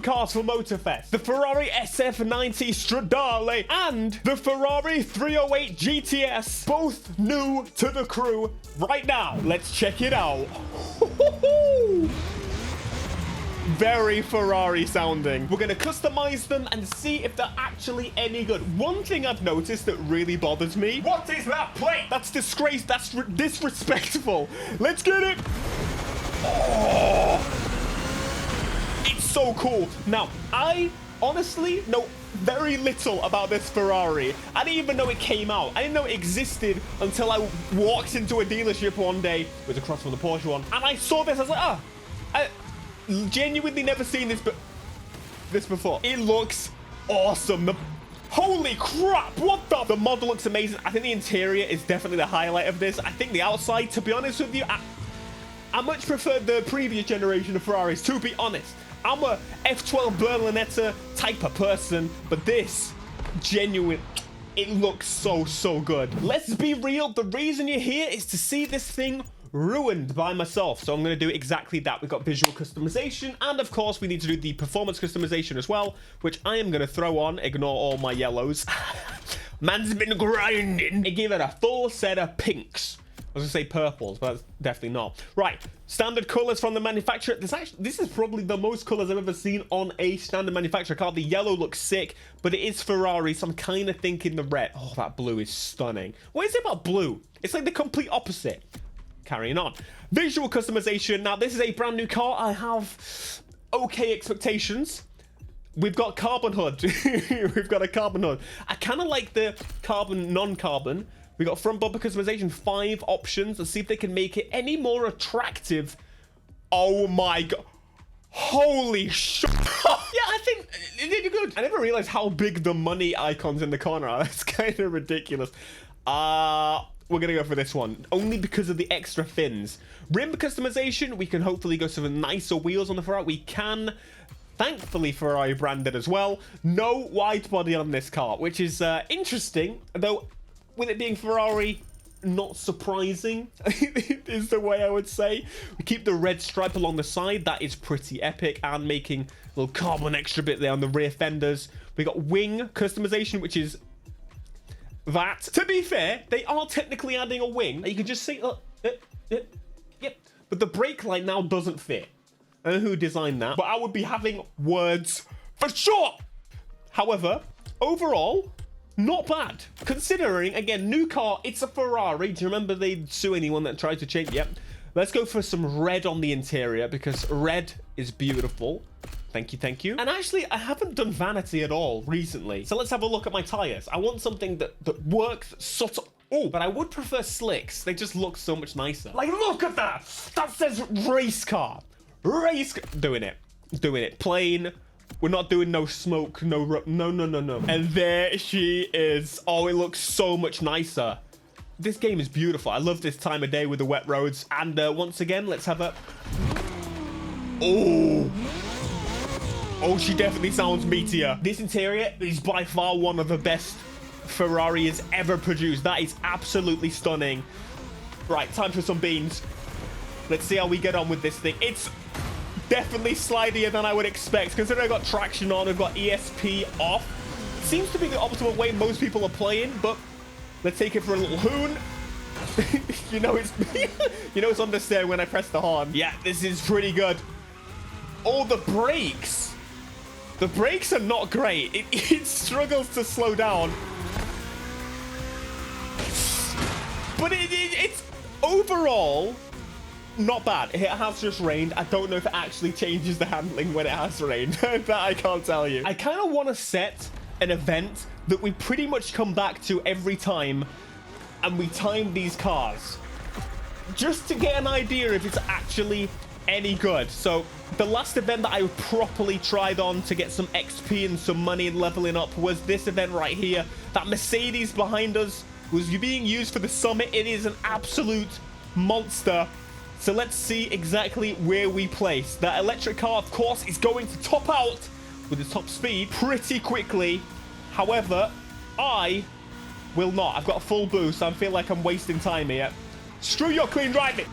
cars for Motorfest. The Ferrari SF90 Stradale and the Ferrari 308 GTS. Both new to the crew right now. Let's check it out. Very Ferrari sounding. We're going to customize them and see if they're actually any good. One thing I've noticed that really bothers me. What is that plate? That's disgrace. That's disrespectful. Let's get it. Oh, it's so cool. Now, I honestly know very little about this Ferrari. I didn't even know it came out. I didn't know it existed until I walked into a dealership one day. It was across from the Porsche one. And I saw this. I was like, ah. Genuinely never seen this before. It looks awesome. Holy crap, what the model looks amazing. I think the interior is definitely the highlight of this. I think the outside, to be honest with you, I much prefer the previous generation of Ferraris, to be honest. I'm a F12 Berlinetta type of person, but this genuine, it looks so good. Let's be real, the reason you're here is to see this thing ruined by myself, so I'm going to do exactly that. We've got visual customization, and of course we need to do the performance customization as well, which I am going to throw on. Ignore all my yellows. Man's been grinding. It gave it a full set of pinks. I was going to say purples, but that's definitely not. Right, standard colors from the manufacturer. This is probably the most colors I've ever seen on a standard manufacturer car. The yellow looks sick, but it is Ferrari, so I'm kind of thinking the red. Oh, that blue is stunning. What is it about blue? It's like the complete opposite. Carrying on. Visual customization. Now, this is a brand new car. I have okay expectations. We've got carbon hood. We've got a carbon hood. I kind of like the carbon, non-carbon. We got front bumper customization, 5 options. Let's see if they can make it any more attractive. Oh my god. Holy shit. Yeah, I think it did good. I never realized how big the money icons in the corner are. That's kind of ridiculous. We're going to go for this one, only because of the extra fins. Rim customization, we can hopefully go some nicer wheels on the Ferrari. We can, thankfully, Ferrari branded as well. No wide body on this car, which is interesting, though with it being Ferrari, not surprising, is the way I would say. We keep the red stripe along the side. That is pretty epic, and making a little carbon extra bit there on the rear fenders. We got wing customization, which is that. To be fair, they are technically adding a wing. You can just see, yep. But the brake line now doesn't fit. I don't know who designed that, but I would be having words for sure. However, overall, not bad. Considering, again, new car, it's a Ferrari. Do you remember they'd sue anyone that tried to change? Yep. Let's go for some red on the interior, because red is beautiful. Thank you, thank you. And actually, I haven't done vanity at all recently. So let's have a look at my tires. I want something that works sort of... Oh, but I would prefer slicks. They just look so much nicer. Like, look at that. That says race car. Race car. Doing it. Plain. We're not doing no smoke, no. And there she is. Oh, it looks so much nicer. This game is beautiful. I love this time of day with the wet roads. And once again, let's have a... Oh, she definitely sounds meatier. This interior is by far one of the best Ferrari has ever produced. That is absolutely stunning. Right, time for some beans. Let's see how we get on with this thing. It's definitely slidier than I would expect. Considering I've got traction on, I've got ESP off. It seems to be the optimal way most people are playing, but let's take it for a little hoon. you know it's on the stair when I press the horn. Yeah, this is pretty good. Oh, the brakes. The brakes are not great. It struggles to slow down. But it's overall not bad. It has just rained. I don't know if it actually changes the handling when it has rained. That I can't tell you. I kind of want to set an event that we pretty much come back to every time, and we time these cars just to get an idea if it's actually any good. So the last event that I properly tried on to get some XP and some money and leveling up was this event right here. That Mercedes behind us was being used for the summit. It is an absolute monster. So let's see exactly where we place. That electric car, of course, is going to top out with its top speed pretty quickly. However, I will not. I've got a full boost. I feel like I'm wasting time here. Screw your clean driving.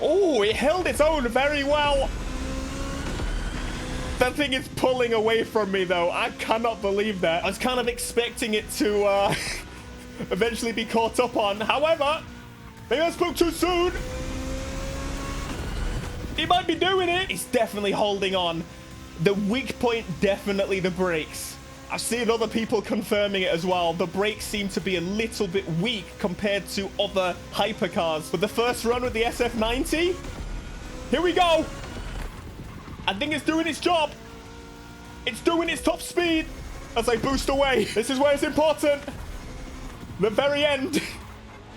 Oh, it held its own very well. That thing is pulling away from me, though. I cannot believe that. I was kind of expecting it to eventually be caught up on. However, maybe I spoke too soon. He might be doing it. He's definitely holding on. The weak point, definitely the brakes. I've seen other people confirming it as well. The brakes seem to be a little bit weak compared to other hypercars. But the first run with the SF90, here we go. I think it's doing its job. It's doing its top speed as I boost away. This is where it's important. The very end.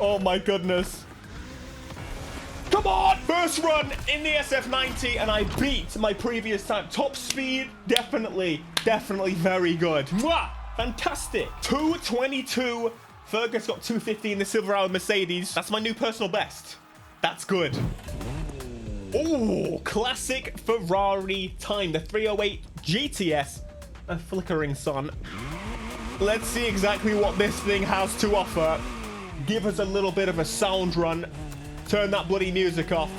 Oh my goodness. Come on. First run in the SF90 and I beat my previous time. Top speed, definitely very good. Mwah! Fantastic. 222. Fergus got 215, the silver hour Mercedes. That's my new personal best. That's good. Oh, classic Ferrari time. The 308 GTS. A flickering sun. Let's see exactly what this thing has to offer. Give us a little bit of a sound run. Turn that bloody music off.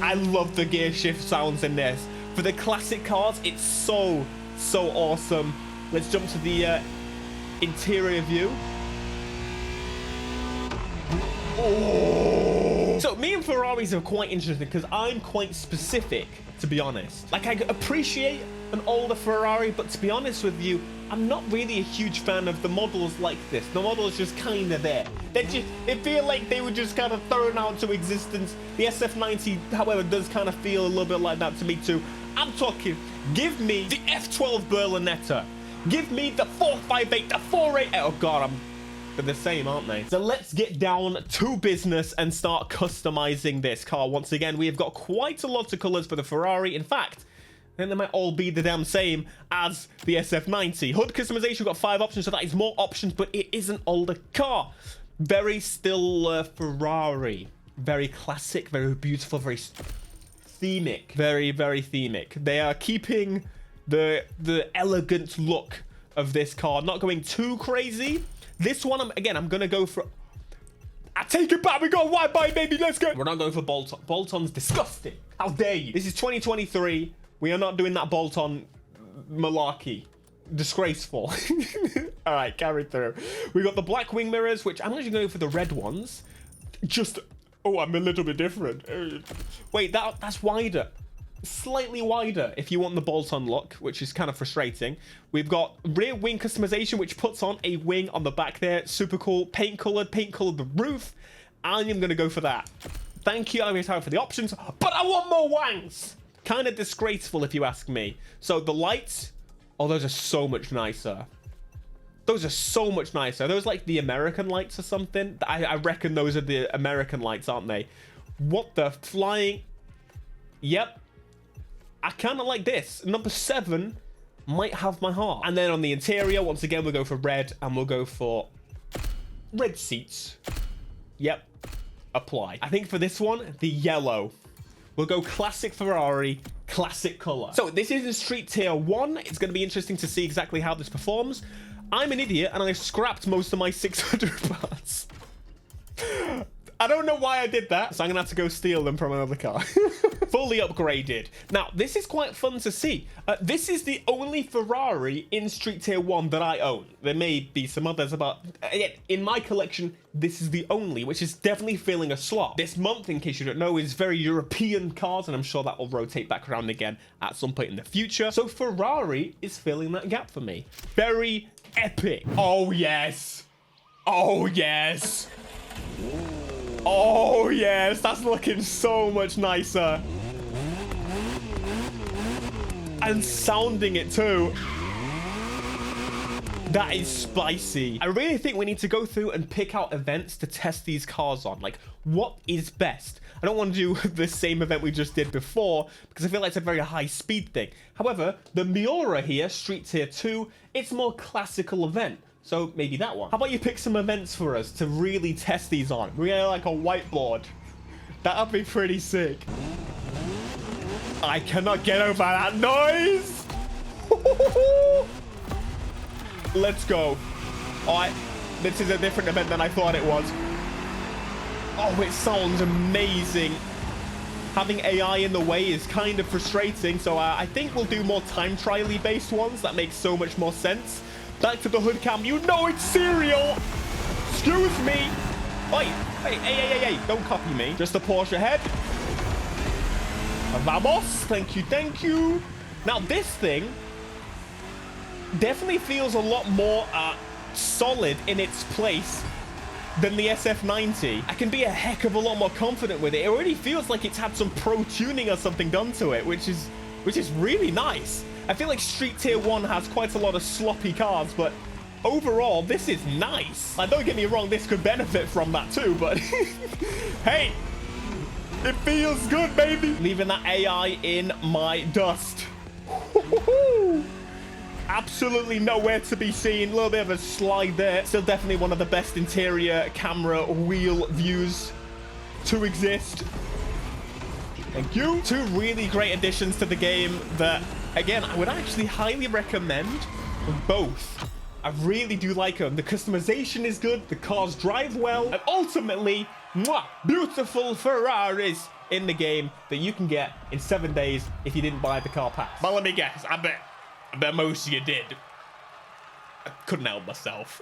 I love the gear shift sounds in this. For the classic cars, it's so awesome. Let's jump to the interior view. Oh. So me and Ferraris are quite interesting because I'm quite specific, to be honest. Like, I appreciate an older Ferrari, but to be honest with you, I'm not really a huge fan of the models like this. The models just kind of there. They feel like they were just kind of thrown out to existence. The SF90, however, does kind of feel a little bit like that to me too. I'm talking, give me the F12 Berlinetta. Give me the 458, the 488. Oh God, they're the same, aren't they? So let's get down to business and start customizing this car. Once again, we have got quite a lot of colors for the Ferrari. In fact, then they might all be the damn same as the SF90. Hood customization, we've got 5 options, so that is more options, but it is an older car. Very still Ferrari. Very classic, very beautiful, very themic. Very themic. They are keeping the elegant look of this car, not going too crazy. This one, I'm going to go for... I take it back. We got wide body, baby. Let's go. We're not going for bolt-on. Bolt-on's disgusting. How dare you? This is 2023. We are not doing that bolt-on malarkey. Disgraceful. All right, carry through. We got the black wing mirrors, which I'm actually going for the red ones. Just... Oh, I'm a little bit different. Wait, that's wider. Slightly wider if you want the bolt-on look, which is kind of frustrating. We've got rear wing customization, which puts on a wing on the back there. Super cool. Paint colored the roof. I am going to go for that. Thank you, I'm excited for the options, but I want more wangs. Kind of disgraceful if you ask me. So the lights, oh, those are so much nicer. Those are so much nicer. Are those like the American lights or something? I reckon those are the American lights, aren't they? What the flying? Yep. I kind of like this. Number 7 might have my heart. And then on the interior, once again, we'll go for red and we'll go for red seats. Yep. Apply. I think for this one, the yellow. We'll go classic Ferrari, classic color. So this is in Street Tier 1. It's going to be interesting to see exactly how this performs. I'm an idiot and I scrapped most of my 600 parts. I don't know why I did that, so I'm gonna have to go steal them from another car. Fully upgraded. Now, this is quite fun to see. This is the only Ferrari in Street Tier 1 that I own. There may be some others, but in my collection, this is the only, which is definitely filling a slot. This month, in case you don't know, is very European cars, and I'm sure that will rotate back around again at some point in the future. So Ferrari is filling that gap for me. Very epic. Oh, yes. Oh, yes. Oh, yes, that's looking so much nicer. And sounding it too. That is spicy. I really think we need to go through and pick out events to test these cars on. Like, what is best? I don't want to do the same event we just did before because I feel like it's a very high speed thing. However, the Miura here, Street Tier 2, it's a more classical event. So maybe that one. How about you pick some events for us to really test these on? We got like a whiteboard. That'd be pretty sick. I cannot get over that noise. Let's go. All right, this is a different event than I thought it was. Oh, it sounds amazing. having AI in the way is kind of frustrating. So I think we'll do more time trial-y based ones. That makes so much more sense. Back to the hood cam. You know it's cereal. Excuse me. Oi, hey, don't copy me. Just a Porsche ahead. Vamos. Thank you, thank you. Now, this thing definitely feels a lot more solid in its place than the SF90. I can be a heck of a lot more confident with it. It already feels like it's had some pro tuning or something done to it, which is really nice. I feel like Street Tier 1 has quite a lot of sloppy cars, but overall, this is nice. Like, don't get me wrong, this could benefit from that too, but hey, it feels good, baby. Leaving that AI in my dust. Absolutely nowhere to be seen. A little bit of a slide there. Still definitely one of the best interior camera wheel views to exist. Thank you. Two really great additions to the game that, again, I would actually highly recommend both. I really do like them. The customization is good. The cars drive well. And ultimately, mwah, beautiful Ferraris in the game that you can get in 7 days if you didn't buy the car pass. But let me guess. I bet most of you did. I couldn't help myself.